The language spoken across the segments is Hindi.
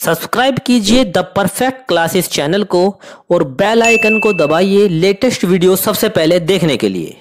सब्सक्राइब कीजिए द परफेक्ट क्लासेस चैनल को और बेल आइकन को दबाइए लेटेस्ट वीडियो सबसे पहले देखने के लिए।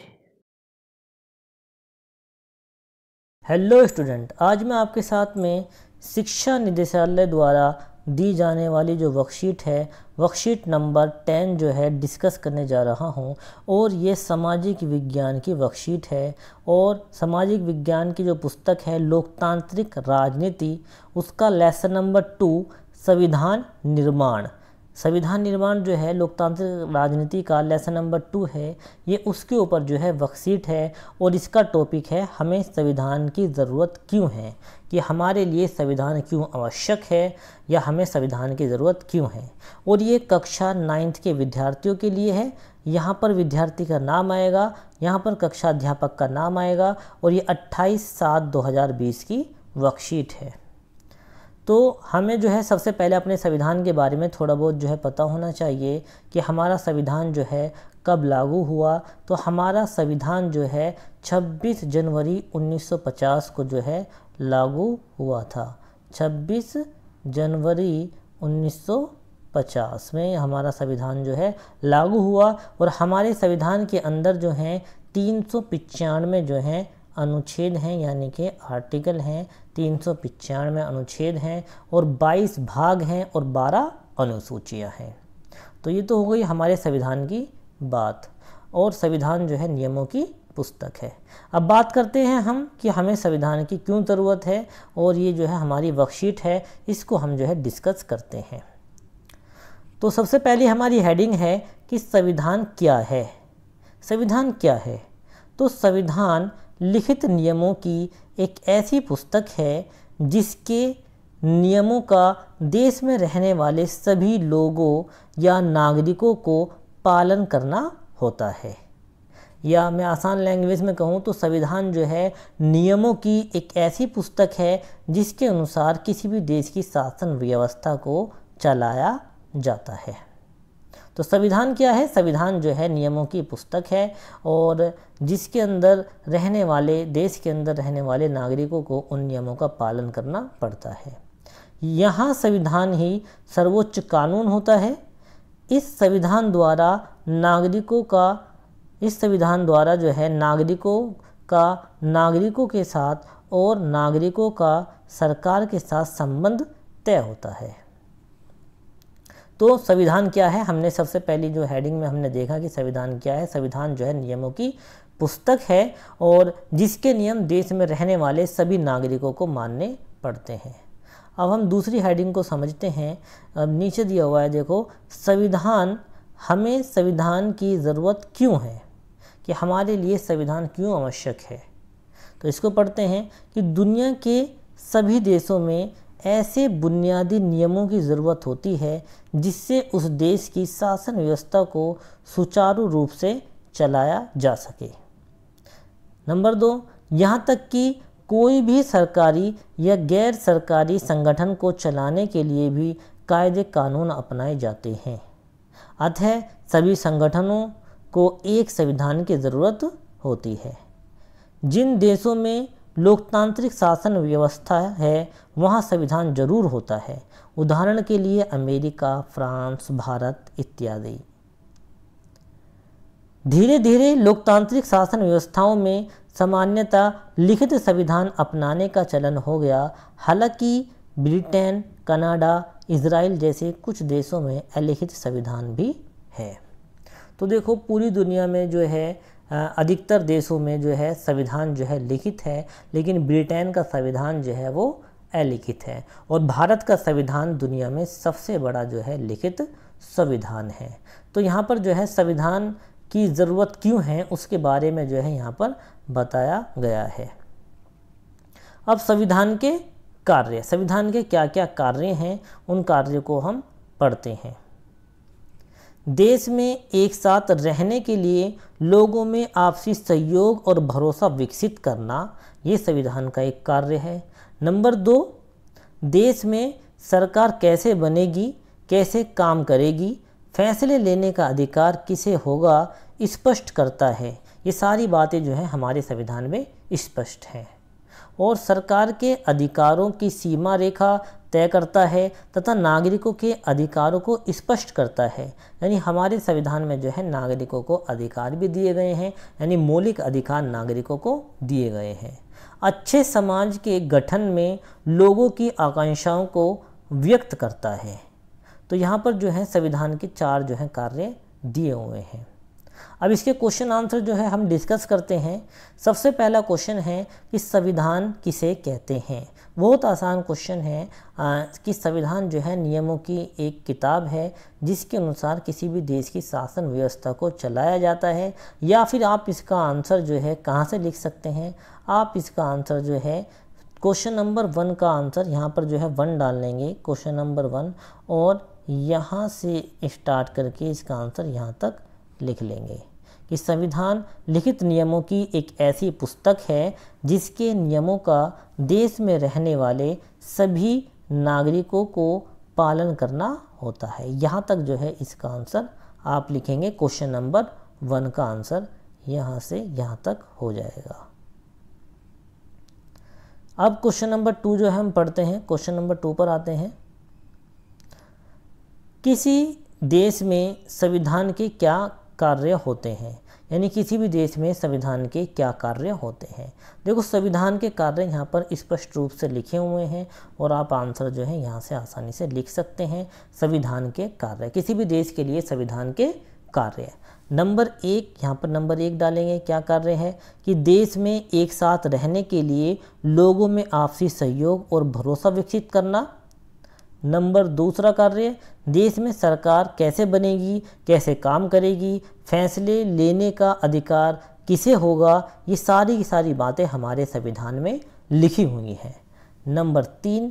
हेलो स्टूडेंट, आज मैं आपके साथ में शिक्षा निदेशालय द्वारा दी जाने वाली जो वर्कशीट है, वर्कशीट नंबर 10 जो है डिस्कस करने जा रहा हूं। और ये सामाजिक विज्ञान की वर्कशीट है और सामाजिक विज्ञान की जो पुस्तक है लोकतांत्रिक राजनीति, उसका लेसन नंबर 2 संविधान निर्माण। संविधान निर्माण जो है लोकतांत्रिक राजनीति का लेसन नंबर 2 है, ये उसके ऊपर जो है वर्कशीट है। और इसका टॉपिक है हमें संविधान की ज़रूरत क्यों है, कि हमारे लिए संविधान क्यों आवश्यक है या हमें संविधान की ज़रूरत क्यों है। और ये कक्षा 9th के विद्यार्थियों के लिए है। यहाँ पर विद्यार्थी का नाम आएगा, यहाँ पर कक्षा अध्यापक का नाम आएगा और ये 28/7/2020 की वर्कशीट है। तो हमें जो है सबसे पहले अपने संविधान के बारे में थोड़ा बहुत जो है पता होना चाहिए कि हमारा संविधान जो है कब लागू हुआ। तो हमारा संविधान जो है 26 जनवरी 1950 को जो है लागू हुआ था। 26 जनवरी 1950 में हमारा संविधान जो है लागू हुआ। और हमारे संविधान के अंदर जो हैं 395 जो हैं अनुच्छेद हैं, यानी कि आर्टिकल हैं। 395 अनुच्छेद हैं और 22 भाग हैं और 12 अनुसूचियां हैं। तो ये तो हो गई हमारे संविधान की बात। और संविधान जो है नियमों की पुस्तक है। अब बात करते हैं हम कि हमें संविधान की क्यों ज़रूरत है, और ये जो है हमारी वर्कशीट है, इसको हम जो है डिस्कस करते हैं। तो सबसे पहले हमारी हेडिंग है कि संविधान क्या है। संविधान क्या है? तो संविधान लिखित नियमों की एक ऐसी पुस्तक है जिसके नियमों का देश में रहने वाले सभी लोगों या नागरिकों को पालन करना होता है। या मैं आसान लैंग्वेज में कहूँ तो संविधान जो है नियमों की एक ऐसी पुस्तक है जिसके अनुसार किसी भी देश की शासन व्यवस्था को चलाया जाता है। तो संविधान क्या है? संविधान जो है नियमों की पुस्तक है और जिसके अंदर रहने वाले, देश के अंदर रहने वाले नागरिकों को उन नियमों का पालन करना पड़ता है। यहाँ संविधान ही सर्वोच्च कानून होता है। इस संविधान द्वारा जो है नागरिकों के साथ और नागरिकों का सरकार के साथ संबंध तय होता है। तो संविधान क्या है? हमने सबसे पहली जो हेडिंग में हमने देखा कि संविधान क्या है। संविधान जो है नियमों की पुस्तक है और जिसके नियम देश में रहने वाले सभी नागरिकों को मानने पड़ते हैं। अब हम दूसरी हेडिंग को समझते हैं। अब नीचे दिया हुआ है, देखो, हमें संविधान की ज़रूरत क्यों है, कि हमारे लिए संविधान क्यों आवश्यक है। तो इसको पढ़ते हैं कि दुनिया के सभी देशों में ऐसे बुनियादी नियमों की ज़रूरत होती है जिससे उस देश की शासन व्यवस्था को सुचारू रूप से चलाया जा सके। नंबर 2, यहाँ तक कि कोई भी सरकारी या गैर सरकारी संगठन को चलाने के लिए भी कायदे कानून अपनाए जाते हैं। अतः सभी संगठनों को एक संविधान की ज़रूरत होती है। जिन देशों में लोकतांत्रिक शासन व्यवस्था है वहाँ संविधान जरूर होता है। उदाहरण के लिए अमेरिका, फ्रांस, भारत इत्यादि। धीरे धीरे लोकतांत्रिक शासन व्यवस्थाओं में सामान्यतः लिखित संविधान अपनाने का चलन हो गया। हालांकि ब्रिटेन, कनाडा, इजराइल जैसे कुछ देशों में अलिखित संविधान भी है। तो देखो, पूरी दुनिया में जो है अधिकतर देशों में जो है संविधान जो है लिखित है, लेकिन ब्रिटेन का संविधान जो है वो अलिखित है। और भारत का संविधान दुनिया में सबसे बड़ा जो है लिखित संविधान है। तो यहाँ पर जो है संविधान की ज़रूरत क्यों है उसके बारे में जो है यहाँ पर बताया गया है। अब संविधान के कार्य, संविधान के क्या क्या कार्य हैं, उन कार्यों को हम पढ़ते हैं। देश में एक साथ रहने के लिए लोगों में आपसी सहयोग और भरोसा विकसित करना, ये संविधान का एक कार्य है। नंबर 2, देश में सरकार कैसे बनेगी, कैसे काम करेगी, फैसले लेने का अधिकार किसे होगा, स्पष्ट करता है। ये सारी बातें जो हैं हमारे संविधान में स्पष्ट हैं। और सरकार के अधिकारों की सीमा रेखा तय करता है तथा नागरिकों के अधिकारों को स्पष्ट करता है। यानी हमारे संविधान में जो है नागरिकों को अधिकार भी दिए गए हैं, यानी मौलिक अधिकार नागरिकों को दिए गए हैं। अच्छे समाज के गठन में लोगों की आकांक्षाओं को व्यक्त करता है। तो यहाँ पर जो है संविधान के 4 जो है कार्य दिए हुए हैं। अब इसके क्वेश्चन आंसर जो है हम डिस्कस करते हैं। सबसे पहला क्वेश्चन है कि संविधान किसे कहते हैं। बहुत आसान क्वेश्चन है कि संविधान जो है नियमों की एक किताब है जिसके अनुसार किसी भी देश की शासन व्यवस्था को चलाया जाता है। या फिर आप इसका आंसर जो है कहाँ से लिख सकते हैं, आप इसका आंसर जो है क्वेश्चन नंबर 1 का आंसर यहाँ पर जो है 1 डाल लेंगे, क्वेश्चन नंबर 1, और यहाँ से स्टार्ट करके इसका आंसर यहाँ तक लिख लेंगे कि संविधान लिखित नियमों की एक ऐसी पुस्तक है जिसके नियमों का देश में रहने वाले सभी नागरिकों को पालन करना होता है। यहाँ तक जो है इसका आंसर आप लिखेंगे। क्वेश्चन नंबर 1 का आंसर यहाँ से यहाँ तक हो जाएगा। अब क्वेश्चन नंबर 2 जो है हम पढ़ते हैं। क्वेश्चन नंबर 2 पर आते हैं। किसी देश में संविधान के क्या कार्य होते हैं, यानी किसी भी देश में संविधान के क्या कार्य होते हैं। देखो संविधान के कार्य यहाँ पर स्पष्ट रूप से लिखे हुए हैं और आप आंसर जो है यहाँ से आसानी से लिख सकते हैं। संविधान के कार्य, किसी भी देश के लिए संविधान के कार्य। नंबर 1, यहाँ पर नंबर 1 डालेंगे। क्या कार्य है कि देश में एक साथ रहने के लिए लोगों में आपसी सहयोग और भरोसा विकसित करना। नंबर 2 कार्य, देश में सरकार कैसे बनेगी, कैसे काम करेगी, फैसले लेने का अधिकार किसे होगा, ये सारी की सारी बातें हमारे संविधान में लिखी हुई हैं। नंबर 3,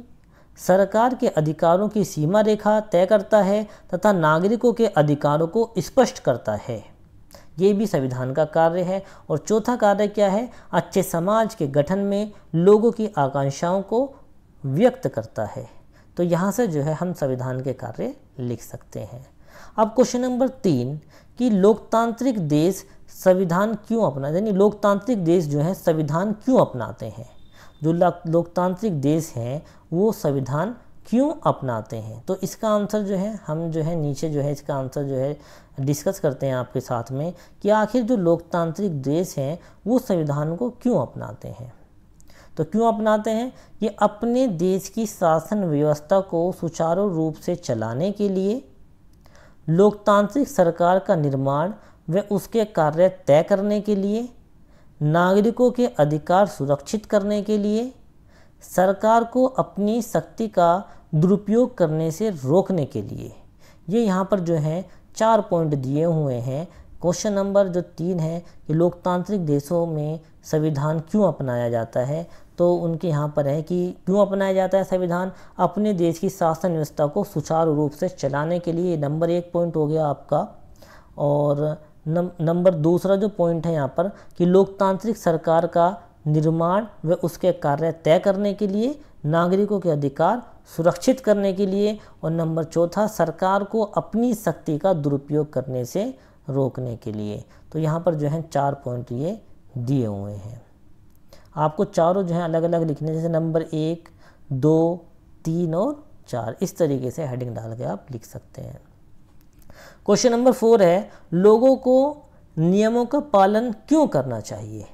सरकार के अधिकारों की सीमा रेखा तय करता है तथा नागरिकों के अधिकारों को स्पष्ट करता है। ये भी संविधान का कार्य है। और चौथा कार्य क्या है, अच्छे समाज के गठन में लोगों की आकांक्षाओं को व्यक्त करता है। तो यहाँ से जो है हम संविधान के कार्य लिख सकते हैं। अब क्वेश्चन नंबर 3 कि लोकतांत्रिक देश संविधान क्यों अपनाते हैं, यानी लोकतांत्रिक देश जो है संविधान क्यों अपनाते हैं। जो लोकतांत्रिक देश हैं वो संविधान क्यों अपनाते हैं। तो इसका आंसर जो है हम जो है नीचे जो है इसका आंसर जो है डिस्कस करते हैं आपके साथ में कि आखिर जो लोकतांत्रिक देश हैं वो संविधान को क्यों अपनाते हैं। तो क्यों अपनाते हैं, ये अपने देश की शासन व्यवस्था को सुचारू रूप से चलाने के लिए, लोकतांत्रिक सरकार का निर्माण व उसके कार्य तय करने के लिए, नागरिकों के अधिकार सुरक्षित करने के लिए, सरकार को अपनी शक्ति का दुरुपयोग करने से रोकने के लिए। ये यहाँ पर जो है 4 पॉइंट दिए हुए हैं। क्वेश्चन नंबर जो 3 है कि लोकतांत्रिक देशों में संविधान क्यों अपनाया जाता है, तो उनके यहाँ पर है कि क्यों अपनाया जाता है संविधान, अपने देश की शासन व्यवस्था को सुचारू रूप से चलाने के लिए। नंबर 1 पॉइंट हो गया आपका। और नंबर 2 जो पॉइंट है यहाँ पर कि लोकतांत्रिक सरकार का निर्माण व उसके कार्य तय करने के लिए, नागरिकों के अधिकार सुरक्षित करने के लिए, और नंबर 4 सरकार को अपनी शक्ति का दुरुपयोग करने से रोकने के लिए। तो यहाँ पर जो है 4 पॉइंट ये दिए हुए हैं। आपको चारों जो है अलग अलग लिखने, जैसे नंबर 1, 2, 3 और 4, इस तरीके से हेडिंग डाल के आप लिख सकते हैं। क्वेश्चन नंबर 4 है, लोगों को नियमों का पालन क्यों करना चाहिए,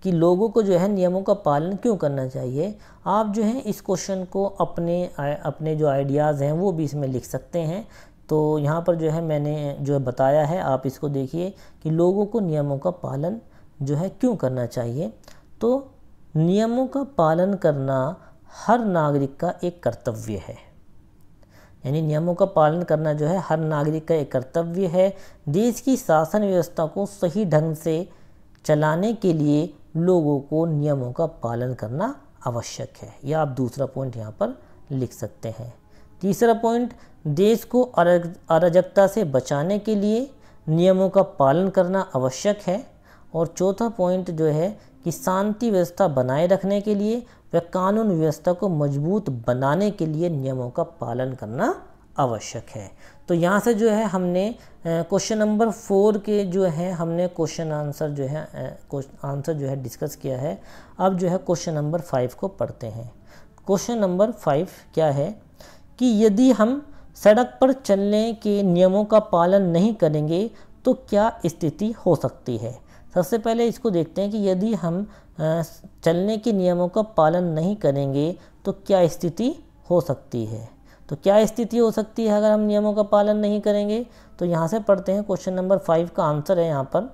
कि लोगों को जो है नियमों का पालन क्यों करना चाहिए। आप जो है इस क्वेश्चन को अपने जो आइडियाज़ हैं वो भी इसमें लिख सकते हैं। तो यहाँ पर जो है मैंने जो बताया है आप इसको देखिए कि लोगों को नियमों का पालन जो है क्यों करना चाहिए। तो नियमों का पालन करना हर नागरिक का एक कर्तव्य है, यानी नियमों का पालन करना जो है हर नागरिक का एक कर्तव्य है। देश की शासन व्यवस्था को सही ढंग से चलाने के लिए लोगों को नियमों का पालन करना आवश्यक है। यह आप दूसरा पॉइंट यहाँ पर लिख सकते हैं। तीसरा पॉइंट, देश को अराजकता से बचाने के लिए नियमों का पालन करना आवश्यक है। और चौथा पॉइंट जो है कि शांति व्यवस्था बनाए रखने के लिए व कानून व्यवस्था को मजबूत बनाने के लिए नियमों का पालन करना आवश्यक है। तो यहाँ से जो है हमने क्वेश्चन नंबर 4 के जो है हमने क्वेश्चन आंसर जो है डिस्कस किया है। अब जो है क्वेश्चन नंबर 5 को पढ़ते हैं। क्वेश्चन नंबर 5 क्या है कि यदि हम सड़क पर चलने के नियमों का पालन नहीं करेंगे तो क्या स्थिति हो सकती है। सबसे पहले इसको देखते हैं कि यदि हम चलने के नियमों का पालन नहीं करेंगे तो क्या स्थिति हो सकती है। तो क्या स्थिति हो सकती है अगर हम नियमों का पालन नहीं करेंगे। तो यहाँ से पढ़ते हैं, क्वेश्चन नंबर 5 का आंसर है यहाँ पर।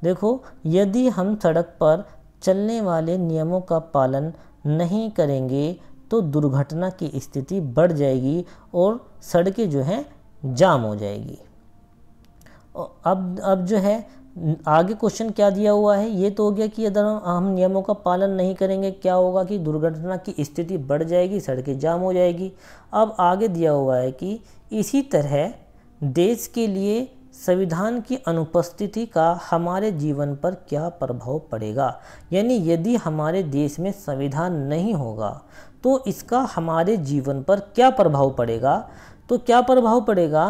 देखो, यदि हम सड़क पर चलने वाले नियमों का पालन नहीं करेंगे तो दुर्घटना की स्थिति बढ़ जाएगी और सड़कें जो हैं जाम हो जाएगी। अब जो है आगे क्वेश्चन क्या दिया हुआ है, ये तो हो गया कि अगर हम नियमों का पालन नहीं करेंगे क्या होगा कि दुर्घटना की स्थिति बढ़ जाएगी, सड़कें जाम हो जाएगी। अब आगे दिया हुआ है कि इसी तरह देश के लिए संविधान की अनुपस्थिति का हमारे जीवन पर क्या प्रभाव पड़ेगा। यानी यदि हमारे देश में संविधान नहीं होगा तो इसका हमारे जीवन पर क्या प्रभाव पड़ेगा। तो क्या प्रभाव पड़ेगा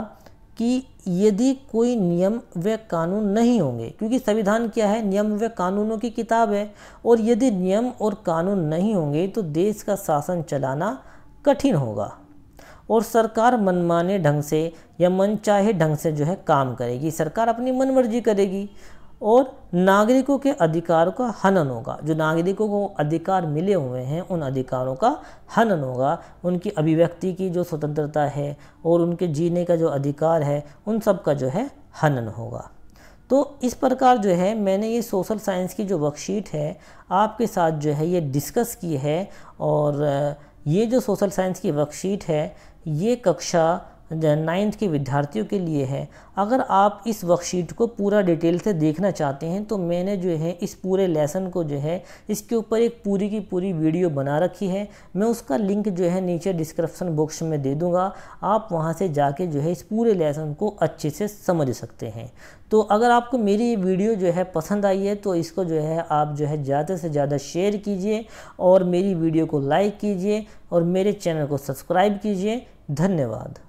कि यदि कोई नियम व कानून नहीं होंगे, क्योंकि संविधान क्या है, नियम व कानूनों की किताब है, और यदि नियम और कानून नहीं होंगे तो देश का शासन चलाना कठिन होगा और सरकार मनमाने ढंग से या मनचाहे ढंग से जो है काम करेगी। सरकार अपनी मनमर्जी करेगी और नागरिकों के अधिकारों का हनन होगा। जो नागरिकों को अधिकार मिले हुए हैं उन अधिकारों का हनन होगा। उनकी अभिव्यक्ति की जो स्वतंत्रता है और उनके जीने का जो अधिकार है उन सब का जो है हनन होगा। तो इस प्रकार जो है मैंने ये सोशल साइंस की जो वर्कशीट है आपके साथ जो है ये डिस्कस की है। और ये जो सोशल साइंस की वर्कशीट है ये कक्षा 9th के विद्यार्थियों के लिए है। अगर आप इस वर्कशीट को पूरा डिटेल से देखना चाहते हैं तो मैंने जो है इस पूरे लेसन को जो है इसके ऊपर एक पूरी की पूरी वीडियो बना रखी है। मैं उसका लिंक जो है नीचे डिस्क्रिप्शन बॉक्स में दे दूंगा, आप वहां से जाके जो है इस पूरे लेसन को अच्छे से समझ सकते हैं। तो अगर आपको मेरी ये वीडियो जो है पसंद आई है तो इसको जो है आप जो है ज़्यादा से ज़्यादा शेयर कीजिए और मेरी वीडियो को लाइक कीजिए और मेरे चैनल को सब्सक्राइब कीजिए। धन्यवाद।